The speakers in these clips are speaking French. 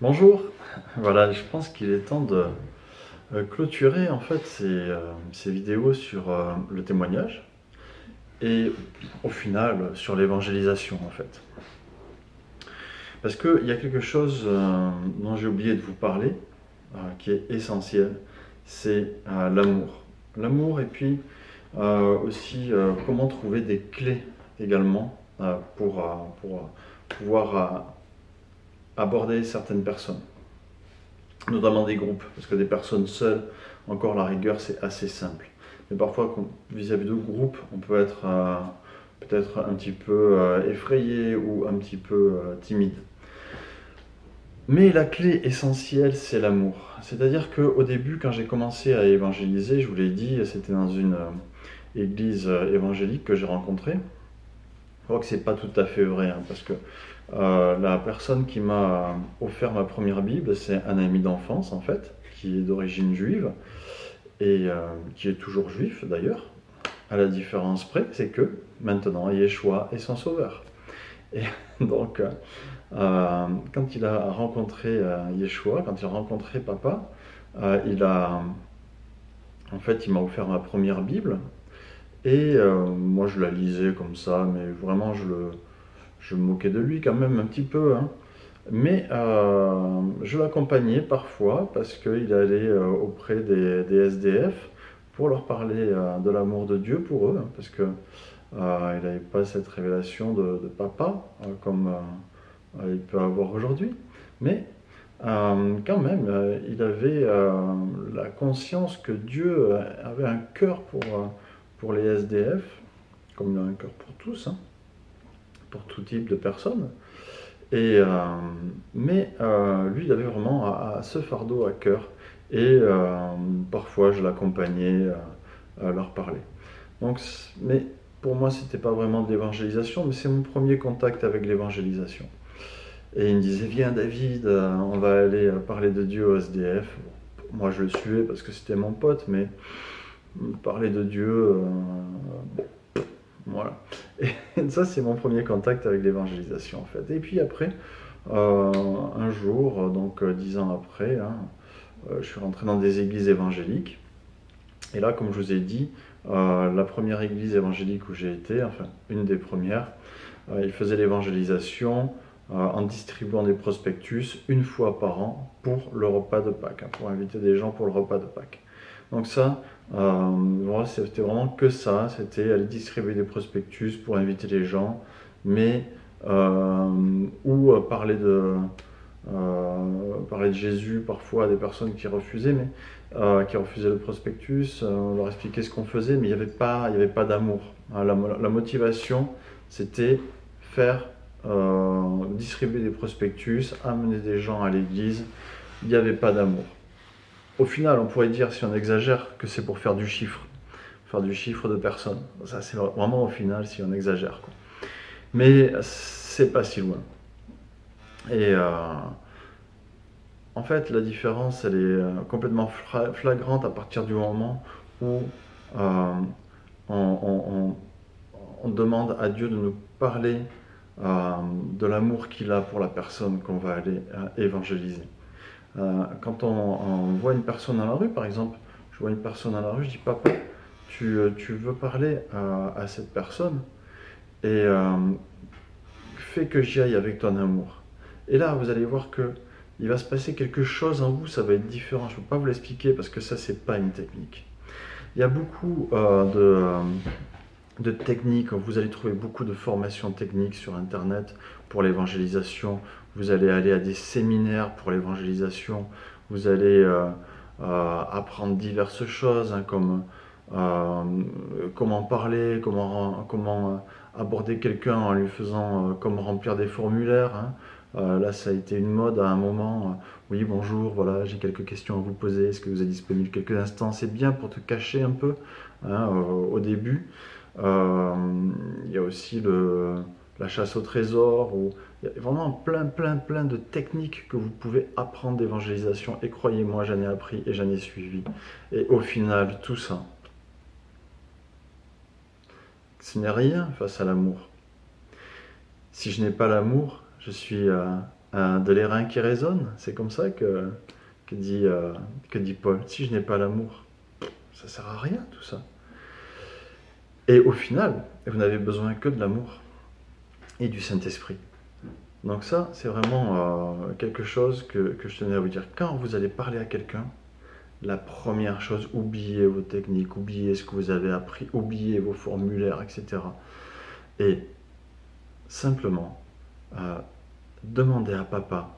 Bonjour, voilà, je pense qu'il est temps de clôturer en fait ces vidéos sur le témoignage et au final sur l'évangélisation en fait. Parce qu'il y a quelque chose dont j'ai oublié de vous parler, qui est essentiel, c'est l'amour. L'amour et puis aussi comment trouver des clés également pour pouvoir aborder certaines personnes, notamment des groupes, parce que des personnes seules, encore la rigueur, c'est assez simple. Mais parfois, vis-à-vis de groupes, on peut être peut-être un petit peu effrayé ou un petit peu timide. Mais la clé essentielle, c'est l'amour. C'est-à-dire qu'au début, quand j'ai commencé à évangéliser, je vous l'ai dit, c'était dans une église évangélique que j'ai rencontrée. Je crois que c'est pas tout à fait vrai, hein, parce que la personne qui m'a offert ma première Bible, c'est un ami d'enfance en fait, qui est d'origine juive et qui est toujours juif d'ailleurs. À la différence près, c'est que maintenant Yeshua est son sauveur. Et donc, quand il a rencontré Yeshua, quand il a rencontré Papa, il m'a offert ma première Bible et moi je la lisais comme ça, mais vraiment je me moquais de lui quand même un petit peu, hein. Mais je l'accompagnais parfois parce qu'il allait auprès des SDF pour leur parler de l'amour de Dieu pour eux, hein, parce que il n'avait pas cette révélation de papa comme il peut avoir aujourd'hui. Mais quand même, il avait la conscience que Dieu avait un cœur pour les SDF, comme il a un cœur pour tous, hein, pour tout type de personnes. Et, mais lui, il avait vraiment ce fardeau à cœur. Et parfois, je l'accompagnais à leur parler. Donc, mais pour moi, c'était pas vraiment de l'évangélisation, mais c'est mon premier contact avec l'évangélisation. Et il me disait, viens David, on va aller parler de Dieu au SDF. Bon, moi, je le suivais parce que c'était mon pote, mais parler de Dieu, bon, voilà. Et ça, c'est mon premier contact avec l'évangélisation, en fait. Et puis après, un jour, donc 10 ans après, hein, je suis rentré dans des églises évangéliques. Et là, comme je vous ai dit, la première église évangélique où j'ai été, enfin une des premières, ils faisaient l'évangélisation en distribuant des prospectus une fois par an pour le repas de Pâques, hein, pour inviter des gens pour le repas de Pâques. Donc ça, c'était vraiment que ça, c'était aller distribuer des prospectus pour inviter les gens, mais ou parler de Jésus parfois à des personnes qui refusaient, qui refusaient le prospectus, on leur expliquait ce qu'on faisait, mais il n'y avait pas d'amour. La motivation, c'était distribuer des prospectus, amener des gens à l'église, il n'y avait pas d'amour. Au final, on pourrait dire, si on exagère, que c'est pour faire du chiffre de personnes. Ça, c'est vraiment au final, si on exagère, quoi. Mais c'est pas si loin. Et en fait, la différence, elle est complètement flagrante à partir du moment où euh, on, on demande à Dieu de nous parler de l'amour qu'il a pour la personne qu'on va aller évangéliser. Quand on voit une personne dans la rue, par exemple, je vois une personne dans la rue, je dis, papa, tu veux parler à cette personne et fais que j'y aille avec ton amour. Et là, vous allez voir que il va se passer quelque chose en vous, ça va être différent. Je ne peux pas vous l'expliquer parce que ça, c'est pas une technique. Il y a beaucoup de techniques, vous allez trouver beaucoup de formations techniques sur Internet pour l'évangélisation. Vous allez aller à des séminaires pour l'évangélisation. Vous allez apprendre diverses choses, hein, comme comment parler, comment aborder quelqu'un en lui faisant comme remplir des formulaires, hein. Là, ça a été une mode à un moment. Oui, bonjour, voilà, j'ai quelques questions à vous poser. Est-ce que vous êtes disponible quelques instants? C'est bien pour te cacher un peu, hein, au début. Il y a aussi la chasse au trésor. Il y a vraiment plein de techniques que vous pouvez apprendre d'évangélisation. Et croyez-moi, j'en ai appris et j'en ai suivi. Et au final, tout ça, ce n'est rien face à l'amour. Si je n'ai pas l'amour, je suis de les reins qui résonnent. C'est comme ça que dit Paul. Si je n'ai pas l'amour, ça sert à rien tout ça. Et au final, vous n'avez besoin que de l'amour et du Saint-Esprit. Donc ça, c'est vraiment quelque chose que je tenais à vous dire. Quand vous allez parler à quelqu'un, la première chose, oubliez vos techniques, oubliez ce que vous avez appris, oubliez vos formulaires, etc. Et simplement, demandez à papa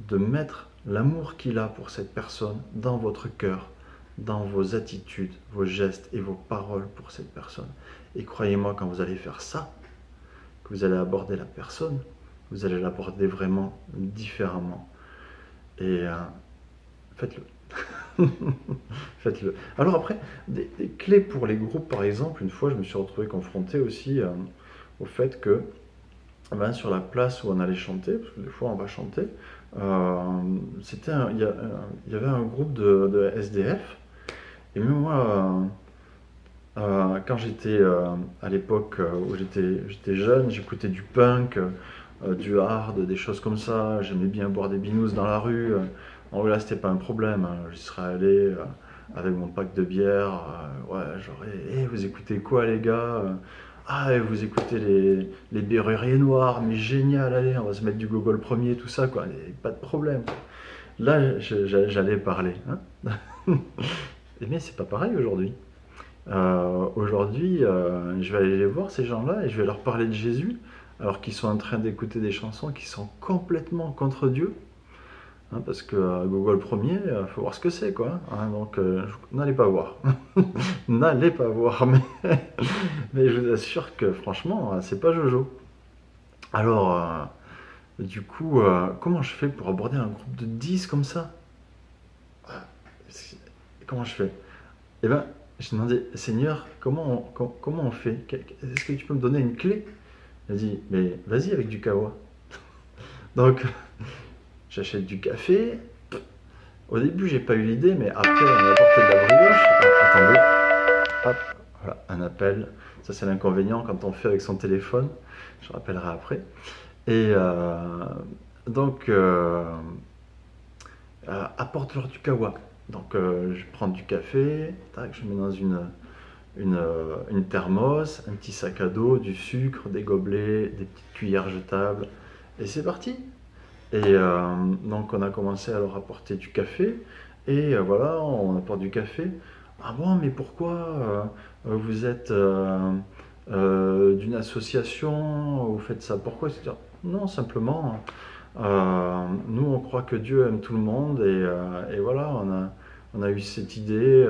de mettre l'amour qu'il a pour cette personne dans votre cœur, dans vos attitudes, vos gestes et vos paroles pour cette personne. Et croyez-moi, quand vous allez faire ça, que vous allez aborder la personne, vous allez l'aborder vraiment différemment. Et faites-le. Faites-le. Alors après, des clés pour les groupes, par exemple, une fois, je me suis retrouvé confronté aussi au fait que sur la place où on allait chanter, parce que des fois on va chanter, il y avait un groupe de SDF, et même moi, quand j'étais à l'époque où j'étais jeune, j'écoutais du punk, du hard, des choses comme ça. J'aimais bien boire des binous dans la rue. En vrai, là, c'était pas un problème. J'y serais allé avec mon pack de bière. Ouais, j'aurais. Vous écoutez quoi, les gars? Ah, et vous écoutez les Berruriers Noirs, mais génial, allez, on va se mettre du Gogol premier, tout ça, quoi. Et pas de problème. Là, j'allais parler. Hein. Mais c'est pas pareil aujourd'hui. Aujourd'hui, je vais aller les voir, ces gens-là, et je vais leur parler de Jésus, alors qu'ils sont en train d'écouter des chansons qui sont complètement contre Dieu. Hein, parce que Gogol premier, il faut voir ce que c'est, quoi. Hein, donc, n'allez pas voir. N'allez pas voir, mais je vous assure que, franchement, c'est pas Jojo. Alors, du coup, comment je fais pour aborder un groupe de 10 comme ça? Comment je fais? Eh ben, j'ai demandé, Seigneur, comment on fait? Est-ce que tu peux me donner une clé? Il a dit, mais vas-y avec du kawa. Donc, j'achète du café. Au début, j'ai pas eu l'idée, mais après, on m'a apporté de la brioche. Attendez, hop, voilà, un appel. Ça, c'est l'inconvénient quand on fait avec son téléphone. Je rappellerai après. Et donc, apporte-leur du kawa. Donc, je prends du café, tac, je mets dans une thermos, un petit sac à dos, du sucre, des gobelets, des petites cuillères jetables, et c'est parti. Et donc on a commencé à leur apporter du café, et voilà, on apporte du café. Ah bon, mais pourquoi vous êtes d'une association, vous faites ça? Pourquoi? C'est-à-dire, non, simplement, nous on croit que Dieu aime tout le monde, et voilà, on a eu cette idée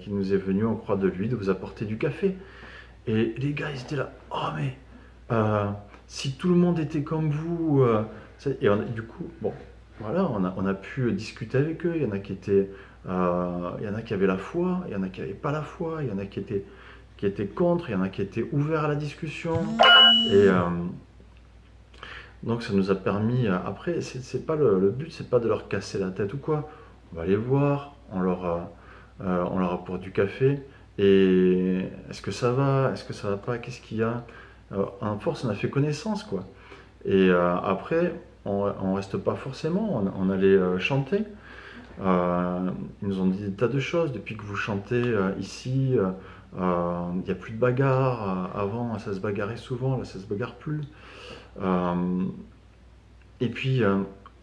qui nous est venue, on croit de lui, de vous apporter du café. Et les gars, ils étaient là, oh mais si tout le monde était comme vous, du coup, bon, voilà, on a pu discuter avec eux. Il y en a qui étaient, il y en a qui avaient la foi, il y en a qui n'avaient pas la foi, il y en a qui étaient contre, il y en a qui étaient ouverts à la discussion. Et donc ça nous a permis, après, c'est pas le but, c'est pas de leur casser la tête ou quoi. On va les voir, on leur apporte du café. Et est-ce que ça va? Est-ce que ça va pas? Qu'est-ce qu'il y a? En force, on a fait connaissance, quoi. Et après, on reste pas forcément, on allait chanter. Ils nous ont dit des tas de choses. Depuis que vous chantez ici, il n'y a plus de bagarre. Avant, ça se bagarrait souvent, là, ça se bagarre plus. Et puis,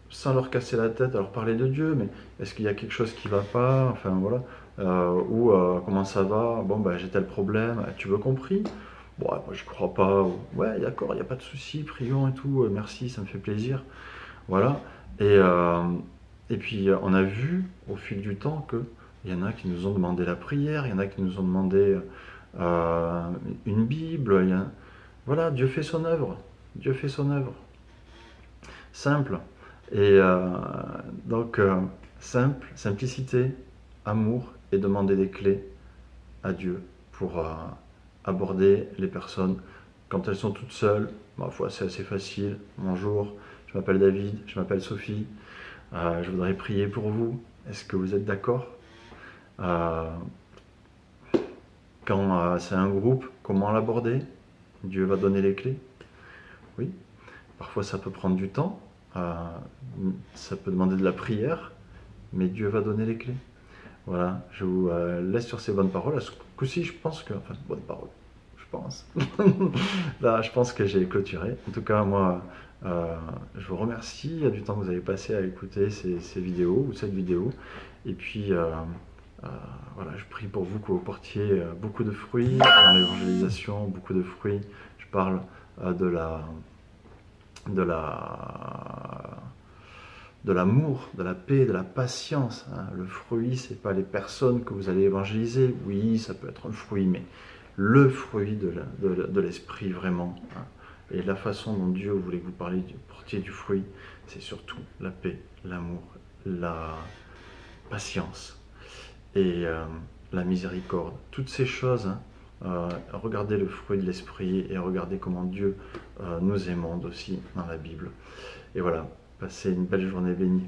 sans leur casser la tête, à leur parler de Dieu, mais est-ce qu'il y a quelque chose qui va pas? Enfin, voilà. Ou comment ça va? Bon, ben, j'ai tel problème. Tu veux compris? Bon, moi, je crois pas. Ouais, d'accord, il n'y a pas de souci, prions et tout. Merci, ça me fait plaisir. Voilà. Et puis, on a vu au fil du temps que il y en a qui nous ont demandé la prière, il y en a qui nous ont demandé une Bible. Voilà, Dieu fait son œuvre. Dieu fait son œuvre. Simple. Et donc, simple, simplicité, amour et demander des clés à Dieu pour aborder les personnes quand elles sont toutes seules. Ma foi, c'est assez facile. Bonjour, je m'appelle David, je m'appelle Sophie. Je voudrais prier pour vous. Est-ce que vous êtes d'accord? Quand c'est un groupe, comment l'aborder? Dieu va donner les clés. Oui. Parfois, ça peut prendre du temps. ça peut demander de la prière, mais Dieu va donner les clés. Voilà, je vous laisse sur ces bonnes paroles. À ce coup-ci, je pense que... Enfin, bonnes paroles, je pense. Là, je pense que j'ai clôturé. En tout cas, moi, je vous remercie du temps que vous avez passé à écouter ces vidéos, ou cette vidéo. Et puis, voilà, je prie pour vous que vous portiez beaucoup de fruits dans l'évangélisation, beaucoup de fruits. Je parle de l'amour, de la paix, de la patience. Hein. Le fruit, c'est pas les personnes que vous allez évangéliser. Oui, ça peut être un fruit, mais le fruit de l'esprit vraiment. Hein. Et la façon dont Dieu voulait que vous portiez du fruit, c'est surtout la paix, l'amour, la patience et la miséricorde. Toutes ces choses, hein, regardez le fruit de l'esprit et regardez comment Dieu nous émonde aussi dans la Bible. Et voilà, passez une belle journée bénie.